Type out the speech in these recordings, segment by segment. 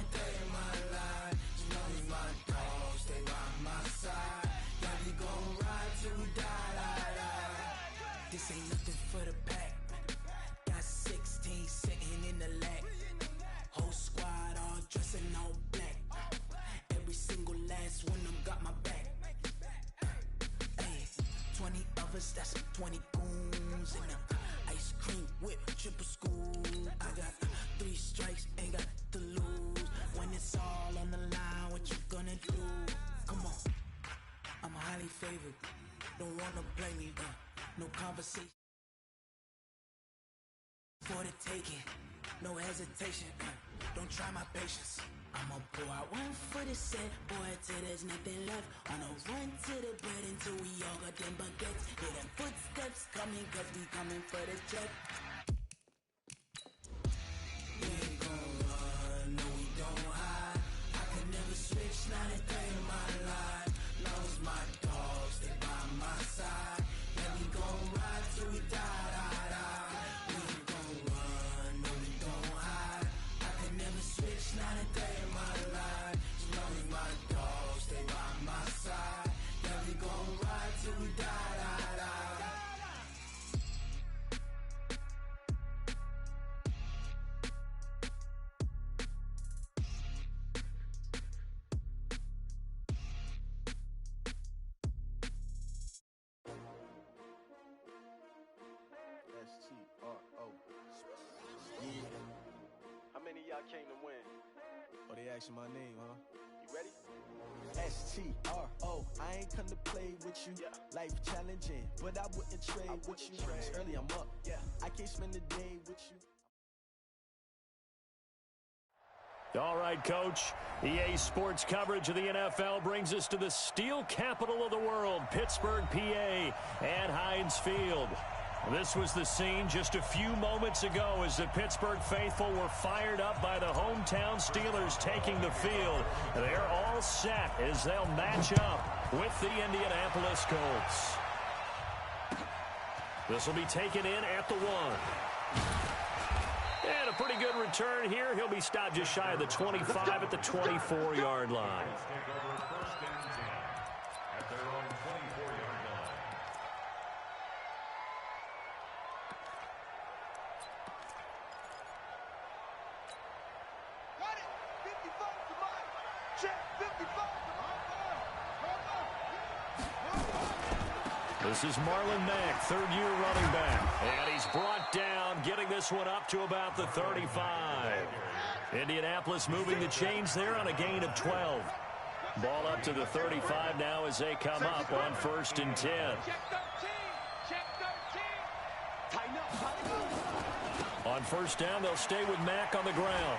a day in my life. You know me, my dog, stay by my side. Yeah, we gon' ride till we die. This ain't nothing for the pack. Got 16 sitting in the lag. Whole squad all dressing all black. Every single last one of them got my back. Hey, 20 of us, that's 20 goons in them. Ice cream whip, triple school. I got 3 strikes, ain't got to lose. When it's all on the line, what you gonna do? Come on, I'm highly favored. Don't wanna blame me, no conversation for the taking. No hesitation, don't try my patience. I'ma pull out one for the set, boy, till there's nothing left. On a run to the bread until we all got them baguettes. Hear them footsteps coming, cause we coming for the check. We ain't gon' run, no we don't hide. I can never switch, not a day in my life. Long as my dogs, stay by my side. Yeah, we gon' ride till we die. Switch, not a day in my life. As long as my dogs stay by my side. Yeah, we gon' ride till we die. S-T-R-O. Yeah. How many of y'all came to win? Oh, they asking my name, huh? You ready? S-T-R-O. I ain't come to play with you. Yeah. Life challenging, but I wouldn't trade with you. It's early, I'm up. Yeah. I can't spend the day with you. All right, Coach. EA Sports coverage of the NFL brings us to the steel capital of the world, Pittsburgh, PA, at Heinz Field. This was the scene just a few moments ago as the Pittsburgh faithful were fired up by the hometown Steelers taking the field. They're all set as they'll match up with the Indianapolis Colts. This will be taken in at the 1. And a pretty good return here. He'll be stopped just shy of the 25 at the 24-yard line. This is Marlon Mack, third-year running back. And he's brought down, getting this one up to about the 35. Indianapolis moving the chains there on a gain of 12. Ball up to the 35 now as they come up on 1st and 10. On 1st down, they'll stay with Mack on the ground.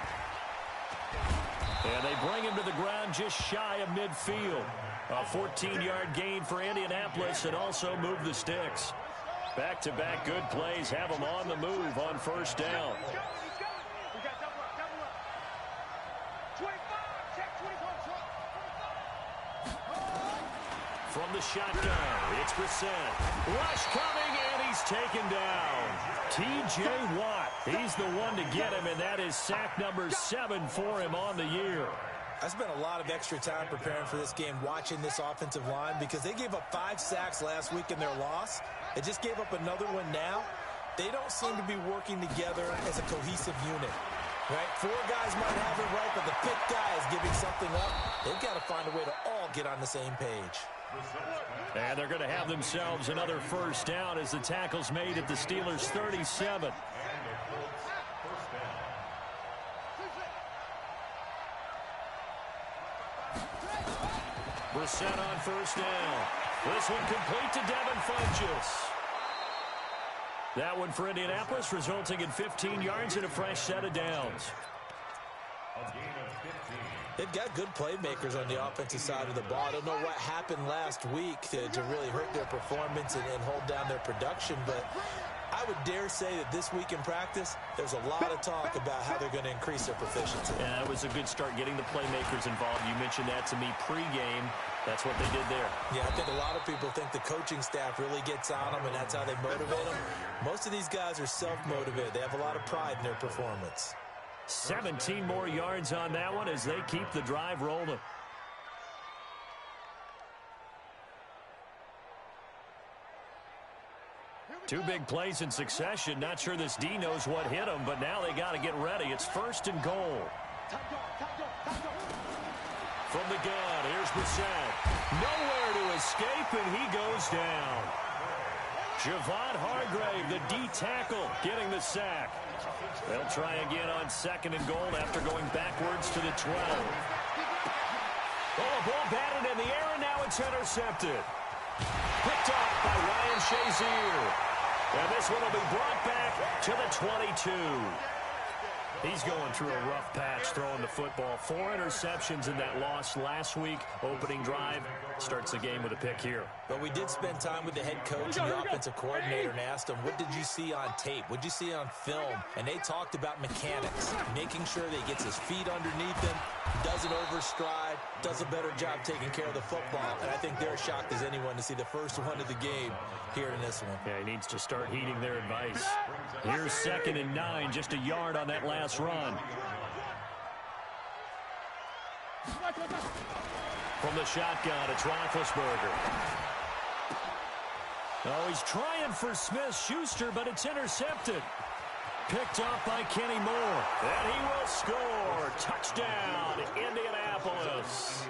And they bring him to the ground just shy of midfield. A 14-yard gain for Indianapolis and also move the sticks. Back-to-back good plays have them on the move on 1st down. From the shotgun, it's Brissett. Rush coming, and he's taken down. T.J. Watt, he's the one to get him, and that is sack number 7 for him on the year. I spent a lot of extra time preparing for this game, watching this offensive line, because they gave up 5 sacks last week in their loss. They just gave up another one now. They don't seem to be working together as a cohesive unit. Right? 4 guys might have it right, but the 5th guy is giving something up. They've got to find a way to all get on the same page. And they're going to have themselves another 1st down as the tackle's made at the Steelers' 37. Brissett on 1st down. This one complete to Devin Funchess. That one for Indianapolis, resulting in 15 yards and a fresh set of downs. They've got good playmakers on the offensive side of the ball. I don't know what happened last week to really hurt their performance and hold down their production, but I would dare say that this week in practice, there's a lot of talk about how they're going to increase their proficiency. Yeah, that was a good start getting the playmakers involved. You mentioned that to me pregame. That's what they did there. Yeah, I think a lot of people think the coaching staff really gets on them, and that's how they motivate them. Most of these guys are self-motivated. They have a lot of pride in their performance. 17 more yards on that one as they keep the drive rolling. Two big plays in succession. Not sure this D knows what hit him, but now they got to get ready. It's 1st and goal. From the gun, here's Brissett. Nowhere to escape, and he goes down. Javon Hargrave, the D tackle, getting the sack. They'll try again on 2nd and goal after going backwards to the 12. Oh, a ball batted in the air, and now it's intercepted. Picked up by Ryan Shazier. And this one will be brought back to the 22. He's going through a rough patch throwing the football. 4 interceptions in that loss last week. Opening drive starts the game with a pick here. But we did spend time with the head coach and the offensive coordinator and asked him, what did you see on tape? What did you see on film? And they talked about mechanics, making sure that he gets his feet underneath him, doesn't overstride, does a better job taking care of the football. And I think they're shocked as anyone to see the first one of the game here in this one. Yeah, he needs to start heeding their advice. Here's 2nd and 9, just a yard on that last run. From the shotgun, it's Roethlisberger. Oh, he's trying for Smith-Schuster, but it's intercepted. Picked up by Kenny Moore. And he will score. Touchdown, Indianapolis.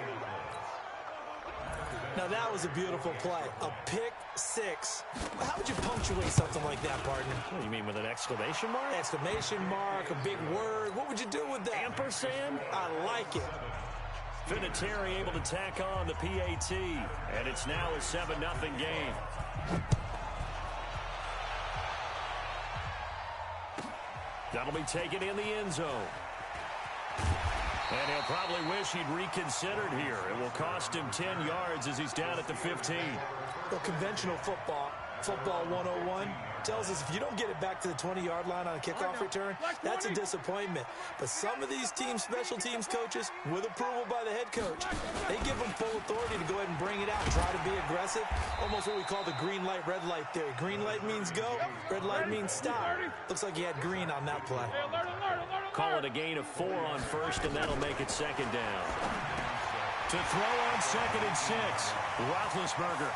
Now, that was a beautiful play. A pick six. How would you punctuate something like that, partner? What do you mean, with an exclamation mark? Exclamation mark, a big word. What would you do with that? Ampersand? I like it. Vinatieri able to tack on the PAT. And it's now a 7-0 game. That'll be taken in the end zone. And he'll probably wish he'd reconsidered here. It will cost him 10 yards as he's down at the 15. Well, conventional football 101, tells us if you don't get it back to the 20-yard line on a kickoff return, that's a disappointment. But some of these special teams coaches, with approval by the head coach, they give them full authority to go ahead and bring it out, try to be aggressive, almost what we call the green light, red light theory. Green light means go, red light means stop. Looks like he had green on that play. Call it a gain of 4 on first, and that'll make it 2nd down. To throw on 2nd and 6, Roethlisberger.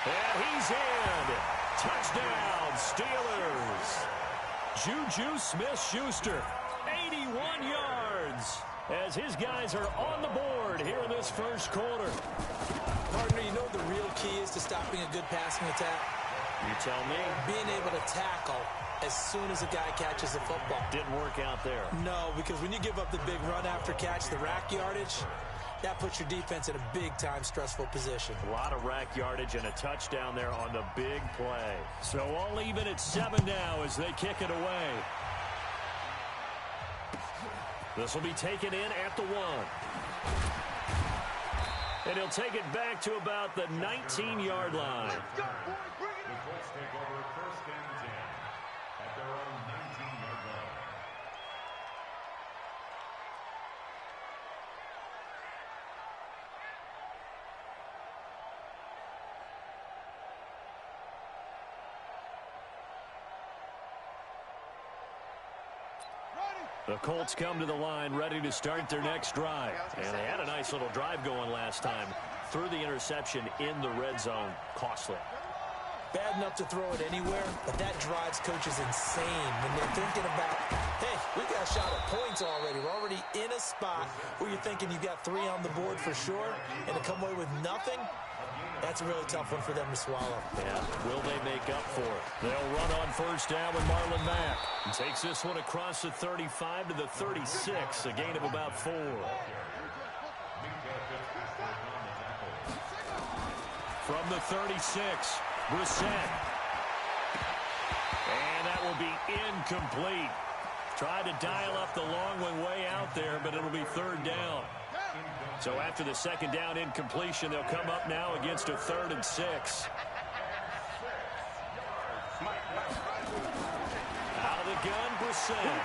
And he's in. Touchdown, Steelers. Juju Smith-Schuster, 81 yards, as his guys are on the board here in this first quarter. Partner, you know what the real key is to stopping a good passing attack? You tell me. Being able to tackle as soon as a guy catches the football. Didn't work out there. No, because when you give up the big run after catch, the rack yardage, that puts your defense in a big-time stressful position. A lot of rack yardage and a touchdown there on the big play. So all even at 7 now as they kick it away. This will be taken in at the 1. And he'll take it back to about the 19-yard line. The Colts take over 1st and 10 at their own 19-yard line. The Colts come to the line ready to start their next drive. And they had a nice little drive going last time. Threw the interception in the red zone. Costly. Bad enough to throw it anywhere, but that drives coaches insane when they're thinking about, hey, we got a shot at points already. We're already in a spot where you're thinking you got 3 on the board for sure, and to come away with nothing, that's a really tough one for them to swallow. Yeah, will they make up for it? They'll run on 1st down with Marlon Mack. He takes this one across the 35 to the 36, a gain of about 4. From the 36, Brissett. And that will be incomplete. Tried to dial up the long one way out there, but it'll be 3rd down. So after the 2nd down incompletion, they'll come up now against a 3rd and 6. Out of the gun, Brissett.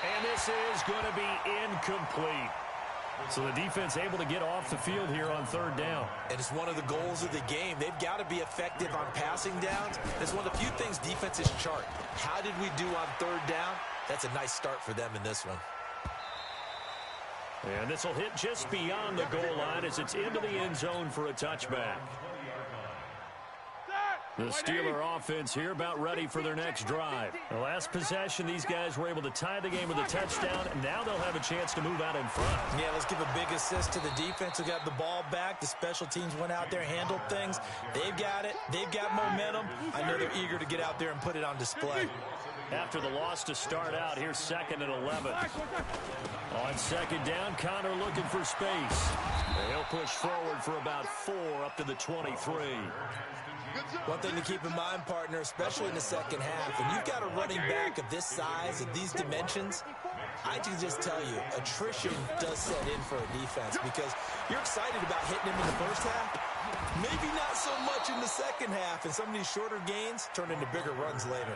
And this is going to be incomplete. So the defense able to get off the field here on third down. And it's one of the goals of the game. They've got to be effective on passing downs. It's one of the few things defenses chart. How did we do on third down? That's a nice start for them in this one. And this will hit just beyond the goal line as it's into the end zone for a touchback. The Steeler offense here about ready for their next drive. The last possession, these guys were able to tie the game with a touchdown, and now they'll have a chance to move out in front. Yeah, let's give a big assist to the defense who got the ball back. The special teams went out there, handled things. They've got it. They've got momentum. I know they're eager to get out there and put it on display. After the loss to start out, here's 2nd and 11. On 2nd down, Connor looking for space. He'll push forward for about 4 up to the 23. One thing to keep in mind, partner, especially in the second half, when you've got a running back of this size, of these dimensions, I can just tell you, attrition does set in for a defense because you're excited about hitting him in the first half. Maybe not so much in the second half, and some of these shorter gains turn into bigger runs later.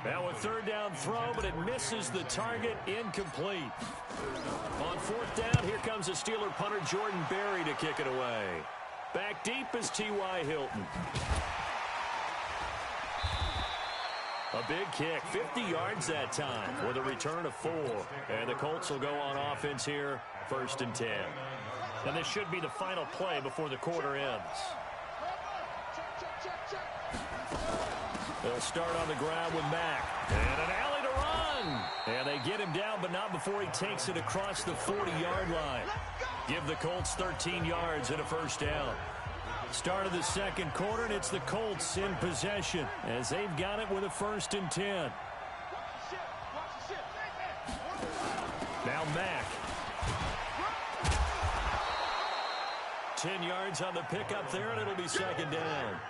Now a 3rd down throw, but it misses the target, incomplete. On 4th down, here comes the Steeler punter Jordan Berry to kick it away. Back deep is T.Y. Hilton. A big kick, 50 yards that time with a return of 4. And the Colts will go on offense here, 1st and 10. And this should be the final play before the quarter ends. They'll start on the ground with Mack. And an alley to run. And they get him down, but not before he takes it across the 40-yard line. Give the Colts 13 yards and a 1st down. Start of the second quarter, and it's the Colts in possession as they've got it with a 1st and 10. Now Mack. 10 yards on the pickup there, and it'll be 2nd down.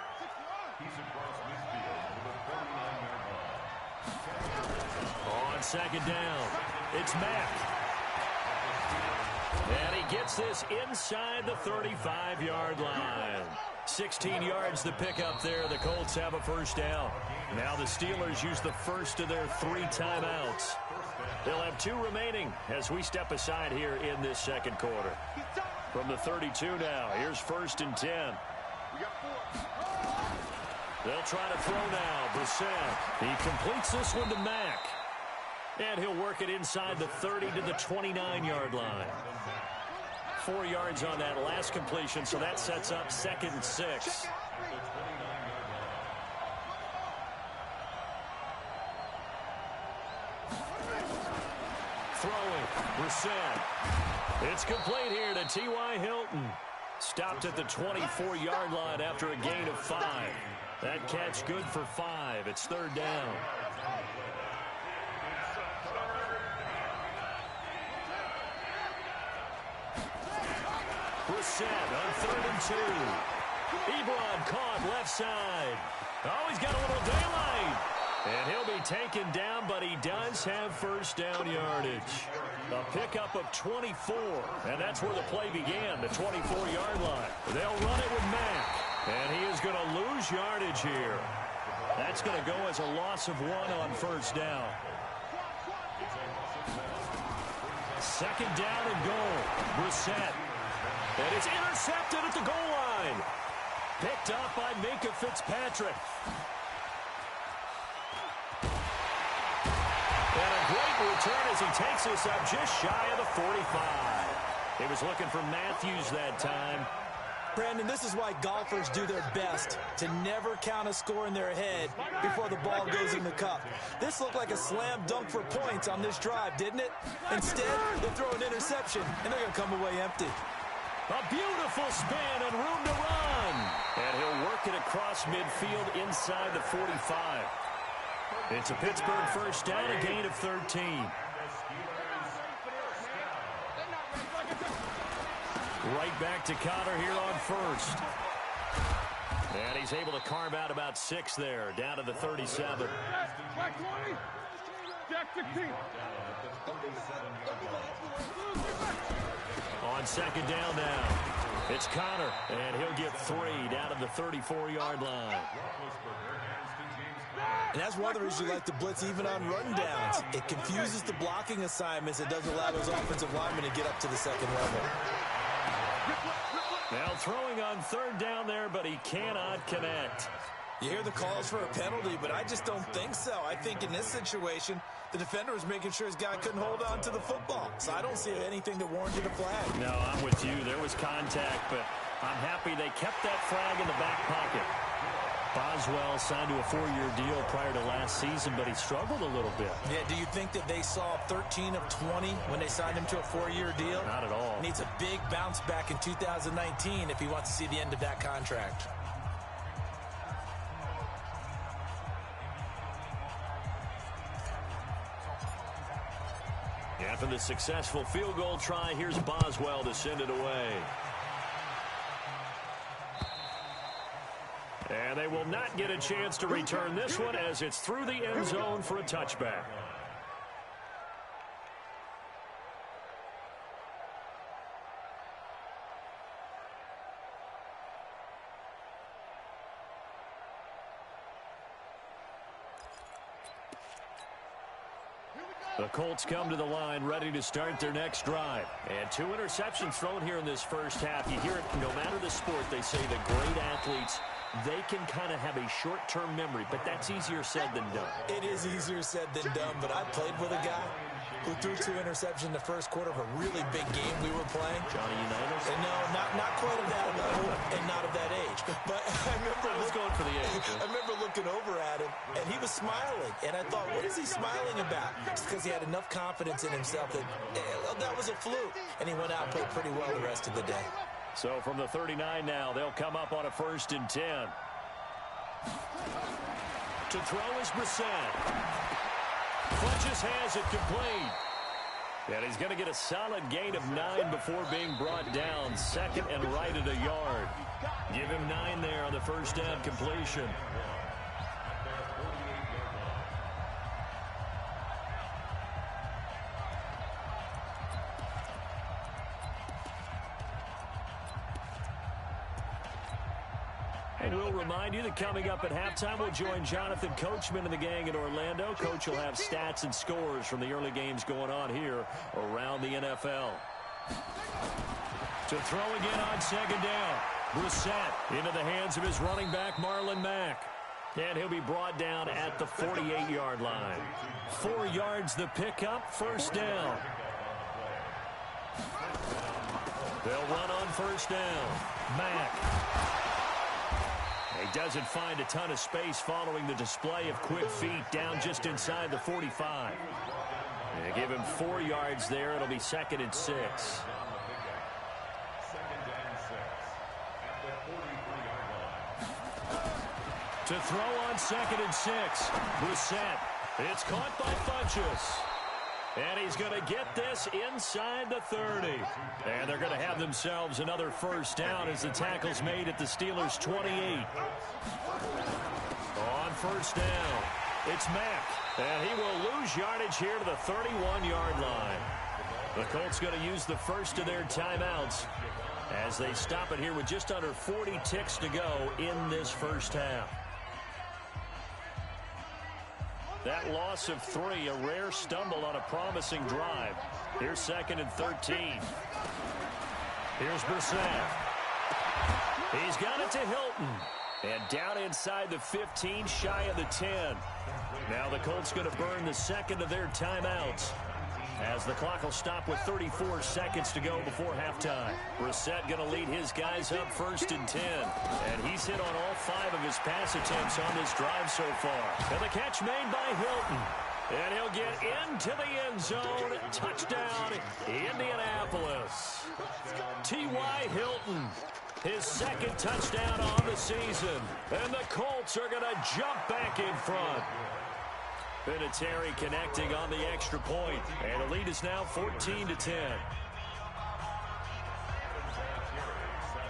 On 2nd down, it's Mack. And he gets this inside the 35-yard line. 16 yards to pick up there. The Colts have a 1st down. Now the Steelers use the first of their 3 timeouts. They'll have 2 remaining as we step aside here in this second quarter. From the 32 now, here's 1st and 10. They'll try to throw now. Brissett. He completes this one to Mack. And he'll work it inside the 30 to the 29-yard line. 4 yards on that last completion, so that sets up 2nd and 6. Throwing, Brissett. It's complete here to T.Y. Hilton. Stopped at the 24-yard line after a gain of 5. That catch good for 5. It's 3rd down. Brissett on 3rd and 2. Ebron caught left side. Oh, he's got a little daylight. And he'll be taken down, but he does have 1st down yardage. A pickup of 24, and that's where the play began, the 24-yard line. They'll run it with Mack, and he is going to lose yardage here. That's going to go as a loss of 1 on 1st down. 2nd down and goal. Brissett. And it's intercepted at the goal line. Picked up by Minkah Fitzpatrick. And a great return as he takes this up just shy of the 45. He was looking for Matthews that time. Brandon, this is why golfers do their best to never count a score in their head before the ball goes in the cup. This looked like a slam dunk for points on this drive, didn't it? Instead, they throw an interception, and they're going to come away empty. A beautiful spin and room to run. And he'll work it across midfield inside the 45. It's a Pittsburgh 1st down, a gain of 13. Right back to Connor here on 1st. And he's able to carve out about 6 there, down to the 37. On 2nd down now, it's Connor, and he'll get 3 down to the 34-yard line. And that's one of the reasons you like to blitz even on rundowns. It confuses the blocking assignments. It doesn't allow those offensive linemen to get up to the second level. Now throwing on third down there, but he cannot connect. You hear the calls for a penalty, but I just don't think so. I think in this situation, the defender was making sure his guy couldn't hold on to the football. So I don't see anything that warranted a flag. No, I'm with you. There was contact, but I'm happy they kept that flag in the back pocket. Boswell signed to a 4-year deal prior to last season, but he struggled a little bit. Yeah, do you think that they saw 13 of 20 when they signed him to a 4-year deal? Not at all. Needs a big bounce back in 2019 if he wants to see the end of that contract. After the successful field goal try, here's Boswell to send it away. And they will not get a chance to return this one as it's through the end zone for a touchback. The Colts come to the line ready to start their next drive. And 2 interceptions thrown here in this first half. You hear it no matter the sport, they say the great athletes, they can kind of have a short-term memory, but that's easier said than done. It is easier said than done, but I played with a guy who threw 2 interceptions in the first quarter of a really big game we were playing. Johnny Unitas? No, not quite at that level and not of that age. But I was going for the age. I remember looking over at him, and he was smiling. And I thought, what is he smiling about? It's because he had enough confidence in himself that that was a fluke. And he went out and played pretty well the rest of the day. So from the 39 now, they'll come up on a 1st and 10. To throw is Brissett. Funches has it complete. And he's going to get a solid gain of 9 before being brought down. 2nd and right at a yard. Give him 9 there on the first down completion. And we'll remind you that coming up at halftime, we'll join Jonathan Coachman and the gang in Orlando. Coach will have stats and scores from the early games going on here around the NFL. To throw again on 2nd down. Brissett into the hands of his running back, Marlon Mack. And he'll be brought down at the 48-yard line. 4 yards the pickup, 1st down. They'll run on 1st down. Mack. He doesn't find a ton of space following the display of quick feet down just inside the 45. They give him 4 yards there. It'll be 2nd and 6. To throw on 2nd and 6. Brissett. It's caught by Funches. And he's going to get this inside the 30. And they're going to have themselves another 1st down as the tackle's made at the Steelers' 28. On 1st down, it's Mack. And he will lose yardage here to the 31-yard line. The Colts going to use the first of their timeouts as they stop it here with just under 40 ticks to go in this first half. That loss of 3, a rare stumble on a promising drive. Here's 2nd and 13. Here's Brissett. He's got it to Hilton. And down inside the 15, shy of the 10. Now the Colts going to burn the 2nd of their timeouts as the clock will stop with 34 seconds to go before halftime. Brissett going to lead his guys up 1st and 10. And he's hit on all 5 of his pass attempts on this drive so far. And the catch made by Hilton. And he'll get into the end zone. Touchdown, Indianapolis. T.Y. Hilton, his 2nd touchdown on the season. And the Colts are going to jump back in front. Vinatieri connecting on the extra point. And the lead is now 14-10.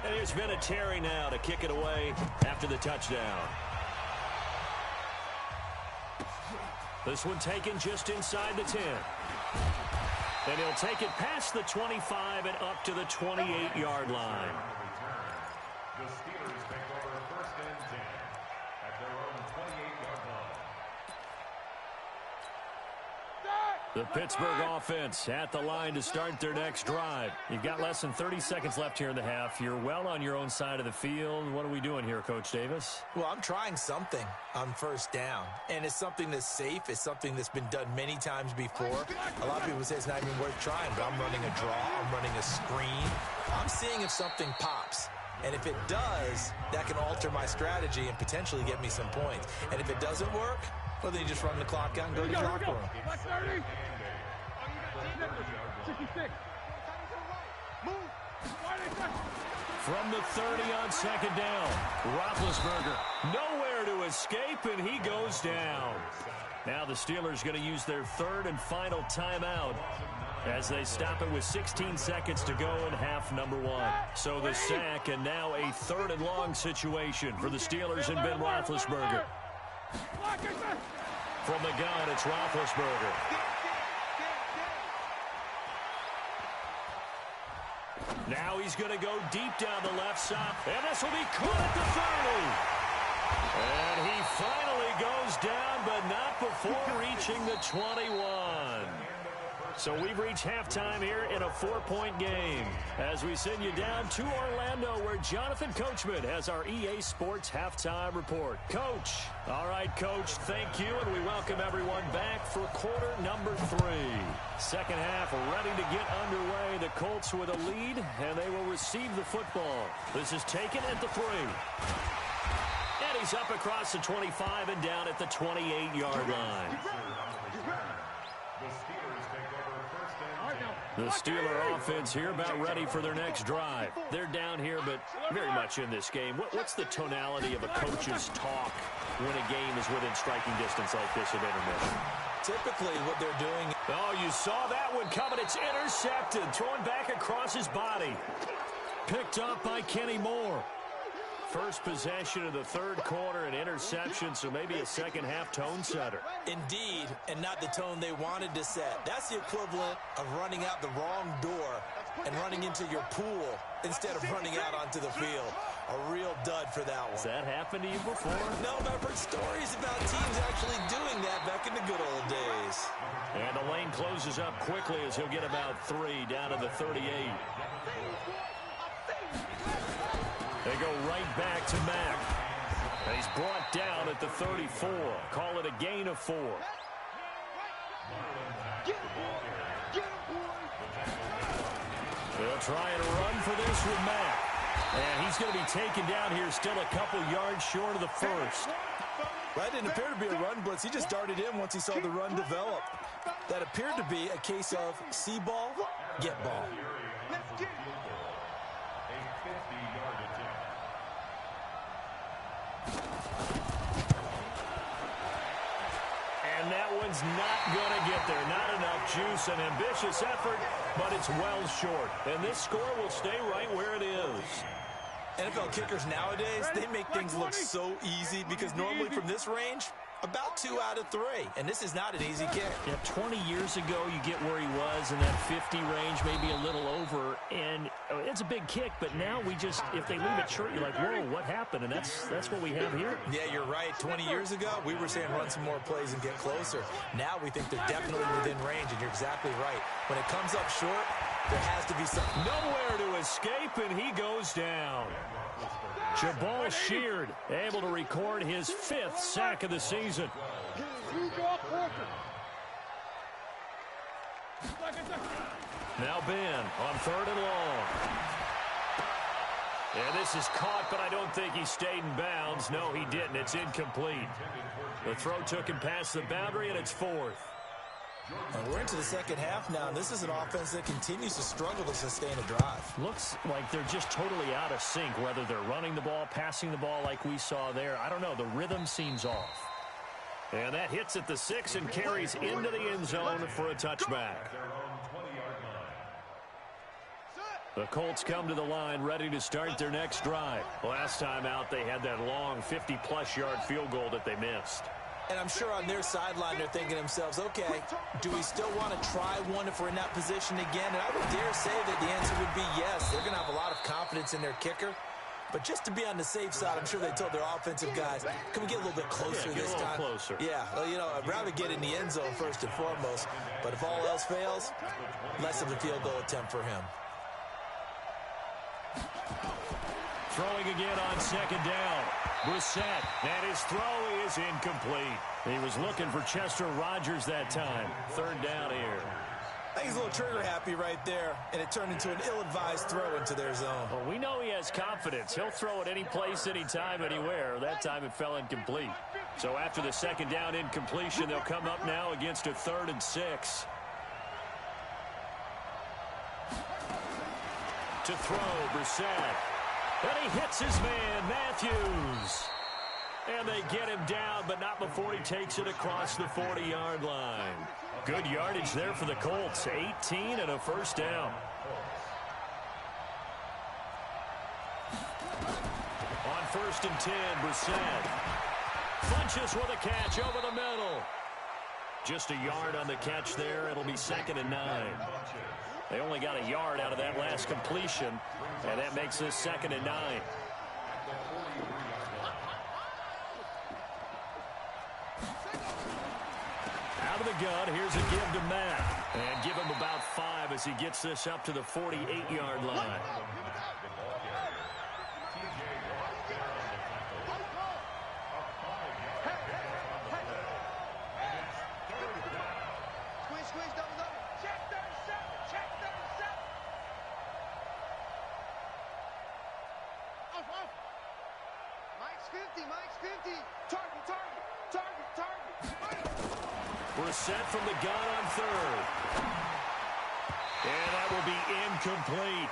And here's Vinatieri now to kick it away after the touchdown. This one taken just inside the 10. And he'll take it past the 25 and up to the 28-yard line. The Steelers take over 1st and 10 at their own 28-yard line. The Pittsburgh offense at the line to start their next drive. You've got less than 30 seconds left here in the half. You're well on your own side of the field. What are we doing here, Coach Davis? Well, I'm trying something on first down, and it's something that's safe. It's something that's been done many times before. A lot of people say it's not even worth trying, but I'm running a draw. I'm running a screen. I'm seeing if something pops. And if it does, that can alter my strategy and potentially get me some points. And if it doesn't work, well, then you just run the clock out and go to your locker room. 66. From the 30 on second down, Roethlisberger nowhere to escape, and he goes down. Now the Steelers going to use their third and final timeout as they stop it with 16 seconds to go in half number one. So the sack, and now a third and long situation for the Steelers and Ben Roethlisberger. From the gun, it's Roethlisberger. Now he's going to go deep down the left side, and this will be caught at the 30. And he finally goes down, but not before reaching the 21. So we've reached halftime here in a 4-point game as we send you down to Orlando, where Jonathan Coachman has our EA Sports halftime report. Coach. All right, Coach, thank you, and we welcome everyone back for quarter number 3. Second half ready to get underway. The Colts with a lead, and they will receive the football. This is taken at the 3. And he's up across the 25 and down at the 28-yard line. The Steeler offense here about ready for their next drive. They're down here, but very much in this game. What's the tonality of a coach's talk when a game is within striking distance like this at intermission? Typically what they're doing. Oh, you saw that one coming. It's intercepted. Throwing back across his body. Picked up by Kenny Moore. First possession of the third quarter, an interception, so maybe a second-half tone setter. Indeed, and not the tone they wanted to set. That's the equivalent of running out the wrong door and running into your pool instead of running out onto the field. A real dud for that one. Has that happened to you before? No, but I've heard stories about teams actually doing that back in the good old days. And the lane closes up quickly as he'll get about 3 down to the 38. They go right back to Mack. And he's brought down at the 34. Call it a gain of 4. They'll try and run for this with Mack. And he's going to be taken down here, still a couple yards short of the first. That didn't appear to be a run blitz. He just darted in once he saw the run develop. That appeared to be a case of see ball, get ball. And that one's not going to get there. Not enough juice. An ambitious effort, but it's well short. And this score will stay right where it is. NFL kickers nowadays, they make things look so easy because normally from this range, about 2 out of 3. And this is not an easy kick. Yeah, 20 years ago, you get where he was in that 50 range, maybe a little over. And it's a big kick, but now we just, if they leave it short, you're like, whoa, what happened? And that's what we have here. Yeah, you're right. 20 years ago, we were saying run some more plays and get closer. Now we think they're definitely within range, and you're exactly right. When it comes up short, there has to be something. Nowhere to escape, and he goes down. Jabal Sheard able to record his 5th sack of the season. Now Ben on 3rd and long. And this is caught, but I don't think he stayed in bounds. No, he didn't. It's incomplete. The throw took him past the boundary, and it's 4th. And we're into the second half now, and this is an offense that continues to struggle to sustain a drive. Looks like they're just totally out of sync, whether they're running the ball, passing the ball like we saw there. I don't know. The rhythm seems off. And that hits at the 6 and carries into the end zone for a touchback. The Colts come to the line ready to start their next drive. Last time out, they had that long 50-plus yard field goal that they missed. And I'm sure on their sideline they're thinking to themselves, okay, do we still want to try one if we're in that position again? And I would dare say that the answer would be yes. They're going to have a lot of confidence in their kicker. But just to be on the safe side, I'm sure they told their offensive guys, can we get a little bit closer this time? Closer. Yeah, well, you know, I'd rather get in the end zone first and foremost. But if all else fails, less of a field goal attempt for him. Throwing again on second down. Brissett, and his throw is incomplete. He was looking for Chester Rogers that time. Third down here. I think he's a little trigger happy right there, and it turned into an ill-advised throw into their zone. Well, we know he has confidence. He'll throw it any place, anytime, anywhere. That time it fell incomplete. So after the second down incompletion, they'll come up now against a 3rd and 6. To throw, Brissett. And he hits his man, Matthews. And they get him down, but not before he takes it across the 40-yard line. Good yardage there for the Colts. 18 and a first down. On 1st and 10, Brissett. Funches with a catch over the middle. Just a yard on the catch there. It'll be 2nd and 9. They only got a yard out of that last completion, and that makes this 2nd and 9. Out of the gun, here's a give to Matt. And give him about 5 as he gets this up to the 48-yard line. Mike's 50. Target. Brissett from the gun on 3rd. And that will be incomplete.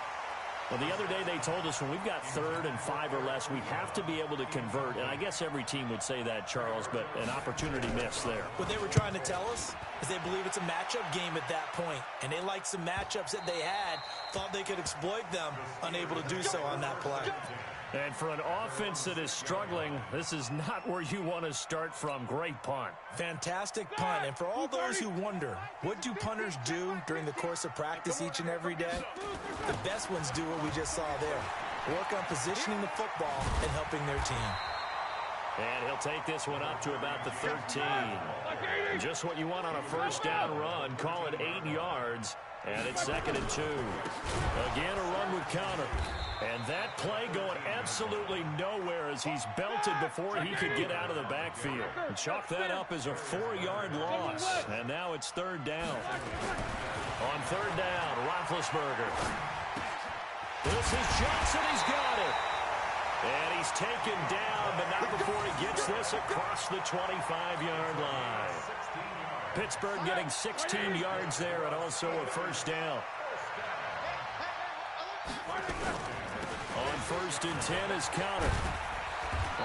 Well, the other day they told us when we've got 3rd and 5 or less, we have to be able to convert. And I guess every team would say that, Charles, but an opportunity missed there. What they were trying to tell us is they believe it's a matchup game at that point. And they liked some matchups that they had, thought they could exploit them, unable to do so on that play. And for an offense that is struggling, this is not where you want to start from. Great punt. Fantastic punt. And for all those who wonder, what do punters do during the course of practice each and every day? The best ones do what we just saw there. Work on positioning the football and helping their team. And he'll take this one up to about the 13. And just what you want on a first down run. Call it 8 yards. And it's 2nd and 2. Again, a run with Connor. And that play going absolutely nowhere as he's belted before he could get out of the backfield. And chalk that up as a 4-yard loss. And now it's 3rd down. On 3rd down, Roethlisberger. This is Johnson. He's got it. And he's taken down, but not before he gets this across the 25-yard line. Pittsburgh getting 16 yards there and also a first down. On 1st and 10 is Connor.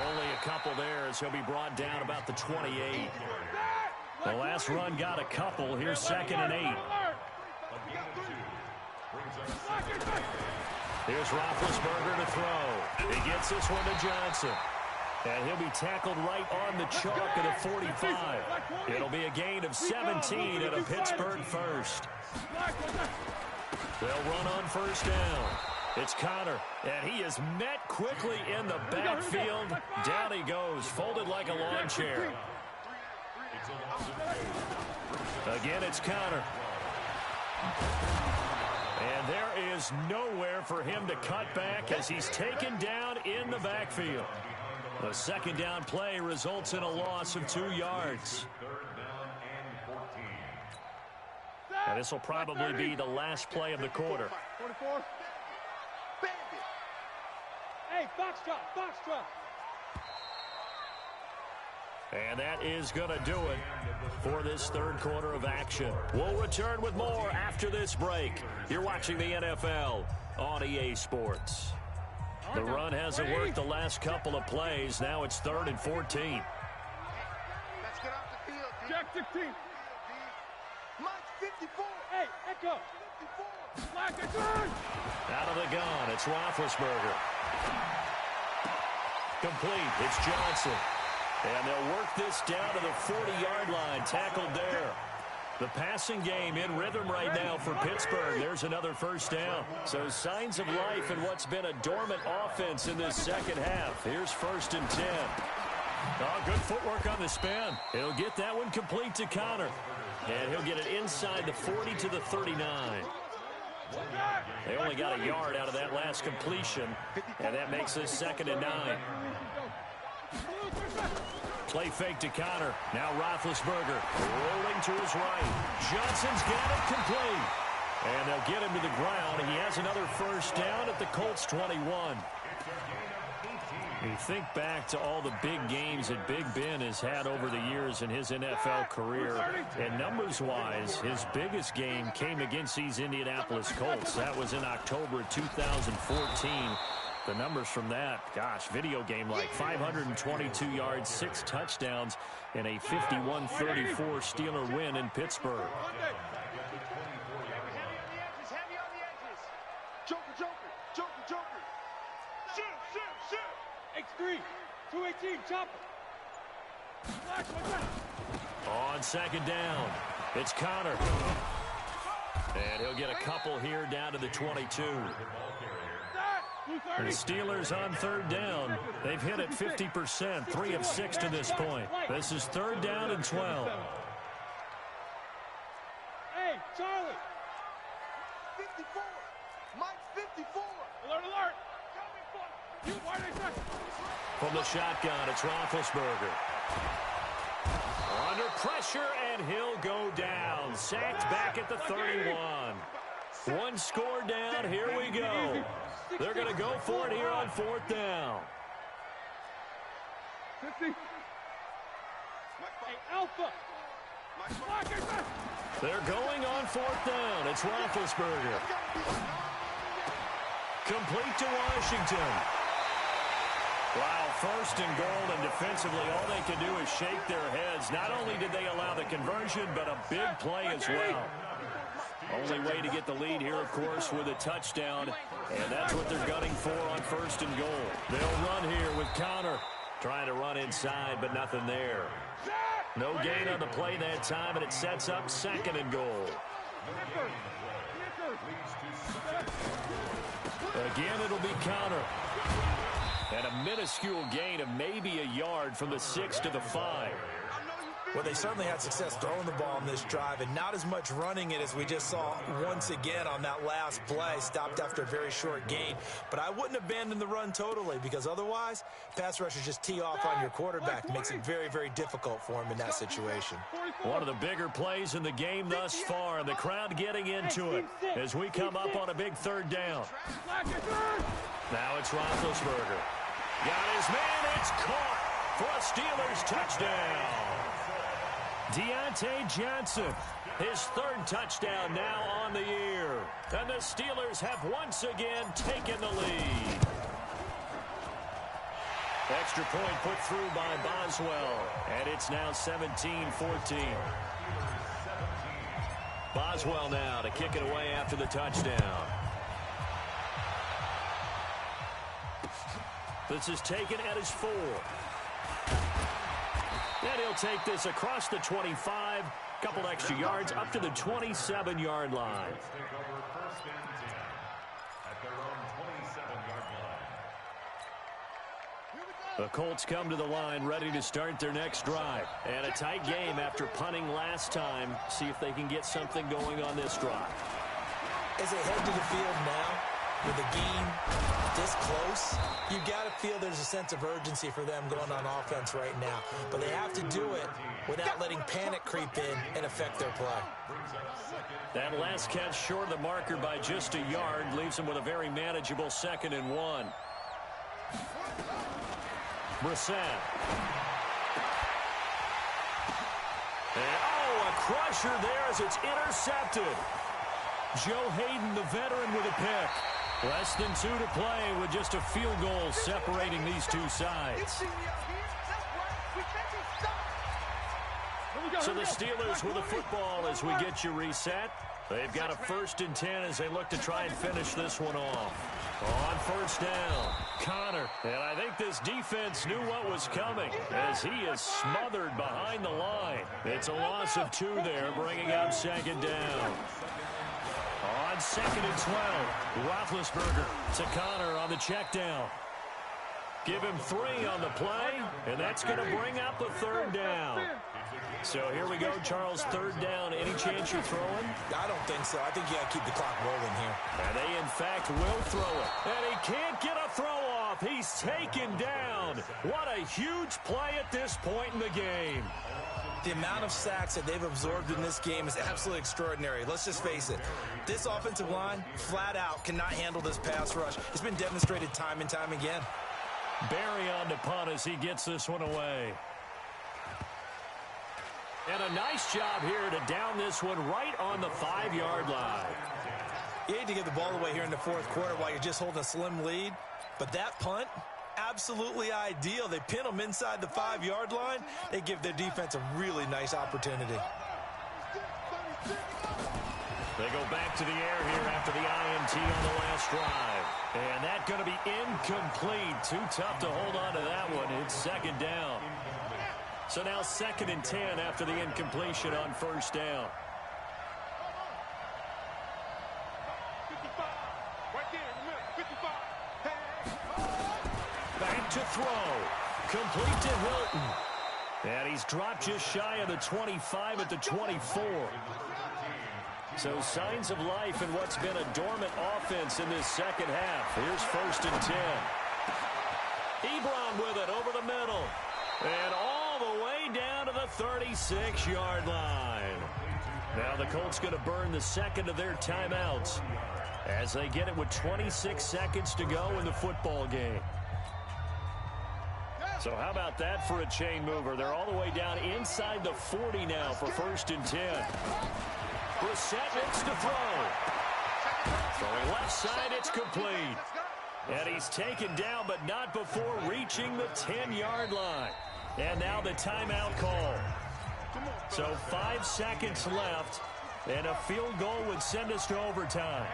Only a couple there as he'll be brought down about the 28. The last run got a couple. Here's 2nd and 8. Here's Roethlisberger to throw. He gets this one to Johnson. And he'll be tackled right on the chalk at a 45. It'll be a gain of 17 at a Pittsburgh first. They'll run on first down. It's Connor, and he is met quickly in the backfield. Down he goes, folded like a lawn chair. Again, it's Connor. And there is nowhere for him to cut back as he's taken down in the backfield. The second down play results in a loss of 2 yards. And this will probably be the last play of the quarter. 44. Hey, Foxtrot. And that is going to do it for this third quarter of action. We'll return with more after this break. You're watching the NFL on EA Sports. The run hasn't worked the last couple of plays. Now it's 3rd and 14. Let's get off the field, D. Jack 16. Mike 54. Hey, Echo. 54. Black and turn. Out of the gun, it's Roethlisberger. Complete, it's Johnson. And they'll work this down to the 40-yard line, tackled there. The passing game in rhythm right now for Pittsburgh. There's another first down. So signs of life in what's been a dormant offense in this second half. Here's 1st and 10. Oh, good footwork on the spin. He'll get that one complete to Connor. And he'll get it inside the 40 to the 39. They only got a yard out of that last completion, and that makes this 2nd and 9. Play fake to Connor. Now Roethlisberger rolling to his right. Johnson's got it complete. And they'll get him to the ground. He has another first down at the Colts 21. You think back to all the big games that Big Ben has had over the years in his NFL career, and numbers-wise, his biggest game came against these Indianapolis Colts. That was in October of 2014. The numbers from that, gosh, video game like 522 yards, 6 touchdowns, and a 51-34 Steeler win in Pittsburgh. X3, 218, chopper. On 2nd down, it's Connor. And he'll get a couple here down to the 22. And the Steelers on 3rd down. They've hit it 50%, 3 of 6 to this point. This is 3rd down and 12. Hey, Charlie. 54. Mike 54. Alert, alert. From the shotgun, it's Roethlisberger. Under pressure, and he'll go down. Sacked back at the 31. 1 score down. Here we go. They're going to go for it here on 4th down. 50. Hey, Alpha. They're going on 4th down. It's Roethlisberger. Complete to Washington. Wow, 1st and goal, and defensively, all they can do is shake their heads. Not only did they allow the conversion, but a big play as well. Only way to get the lead here, of course, with a touchdown, and that's what they're gunning for on 1st and goal. They'll run here with Connor. Trying to run inside, but nothing there. No gain on the play that time, and it sets up 2nd and goal. Again, it'll be Connor. And a minuscule gain of maybe a yard from the 6 to the 5. Well, they certainly had success throwing the ball in this drive, and not as much running it as we just saw once again on that last play. Stopped after a very short gain. But I wouldn't abandon the run totally, because otherwise, pass rushers just tee off on your quarterback. It makes it very, very difficult for him in that situation. One of the bigger plays in the game thus far, and the crowd getting into it as we come up on a big 3rd down. Now it's Roethlisberger. Got his man. It's caught for a Steelers touchdown. Deontay Johnson, his 3rd touchdown now on the year. And the Steelers have once again taken the lead. Extra point put through by Boswell. And it's now 17-14. Boswell now to kick it away after the touchdown. This is taken at his 4. And he'll take this across the 25. Couple extra yards up to the 27-yard line. The Colts come to the line ready to start their next drive. And a tight game after punting last time. See if they can get something going on this drive. As they head to the field now, with the game this close, you got to feel there's a sense of urgency for them going on offense right now. But they have to do it without letting panic creep in and affect their play. That last catch short of the marker by just a yard leaves them with a very manageable 2nd and 1. Brissett. And, a crusher there as it's intercepted. Joe Hayden, the veteran, with a pick. Less than 2 to play with just a field goal separating these two sides. So the Steelers with the football as we get you reset. They've got a 1st and 10 as they look to try and finish this one off. On 1st down, Connor. And I think this defense knew what was coming as he is smothered behind the line. It's a loss of 2 there, bringing up 2nd down. On 2nd and 12, Roethlisberger to Connor on the check down. Give him 3 on the play, and that's going to bring up a 3rd down. So here we go, Charles, 3rd down. Any chance you're throwing? I don't think so. I think you got to keep the clock rolling here. And they, in fact, will throw it. And he can't get a throw off. He's taken down. What a huge play at this point in the game. The amount of sacks that they've absorbed in this game is absolutely extraordinary. Let's just face it. This offensive line, flat out, cannot handle this pass rush. It's been demonstrated time and time again. Barry on to punt as he gets this one away. And a nice job here to down this one right on the 5-yard line. You hate to give the ball away here in the 4th quarter while you're just holding a slim lead. But that punt, absolutely ideal. They pin them inside the 5-yard line. They give their defense a really nice opportunity. They go back to the air here after the INT on the last drive. And that's going to be incomplete. Too tough to hold on to that one. It's 2nd down. So now 2nd and 10 after the incompletion on 1st down. 55. Right there in the middle. 55. Back to throw. Complete to Hilton. And he's dropped just shy of the 25 at the 24. So signs of life in what's been a dormant offense in this 2nd half. Here's 1st and 10. Ebron with it over the middle. And all the way down to the 36-yard line. Now the Colts going to burn the 2nd of their timeouts as they get it with 26 seconds to go in the football game. So how about that for a chain mover? They're all the way down inside the 40 now for 1st and 10. Brissett looks to throw. Throwing left side, it's complete. And he's taken down, but not before reaching the 10-yard line. And now the timeout call. So 5 seconds left, and a field goal would send us to overtime.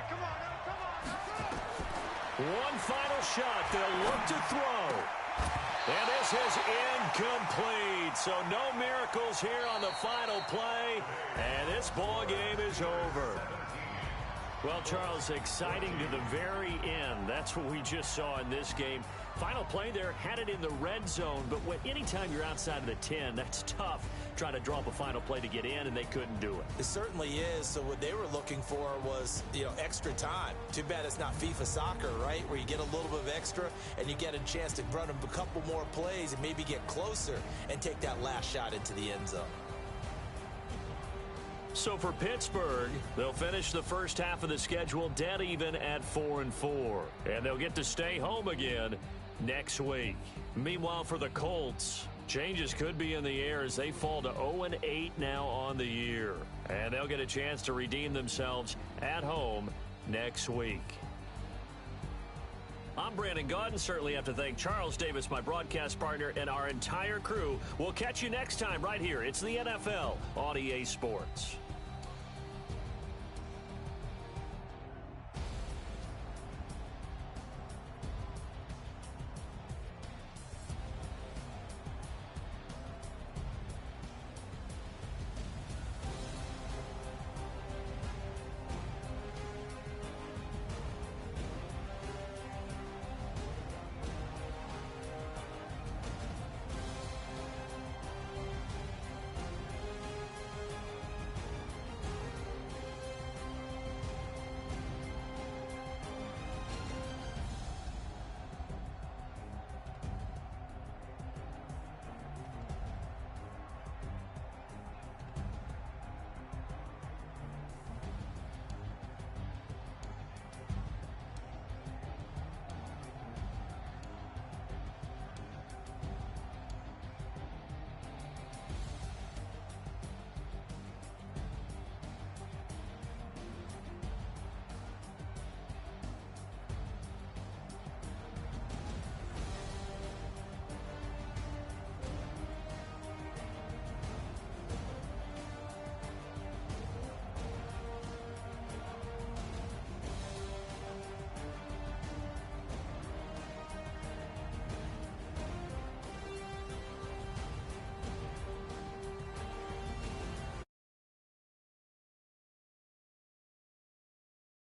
One final shot. They'll look to throw. And this is incomplete. So no miracles here on the final play. And this ball game is over. Well, Charles, exciting to the very end. That's what we just saw in this game. Final play there, had it in the red zone. But anytime you're outside of the 10, that's tough. Trying to draw up a final play to get in, and they couldn't do it. It certainly is. So what they were looking for was, extra time. Too bad it's not FIFA soccer, right? Where you get a little bit of extra, and you get a chance to run a couple more plays and maybe get closer and take that last shot into the end zone. So for Pittsburgh, they'll finish the first half of the schedule dead even at 4-4. And they'll get to stay home again next week. Meanwhile, for the Colts, changes could be in the air as they fall to 0-8 now on the year. And they'll get a chance to redeem themselves at home next week. I'm Brandon Gaudin. Certainly have to thank Charles Davis, my broadcast partner, and our entire crew. We'll catch you next time right here. It's the NFL on EA Sports.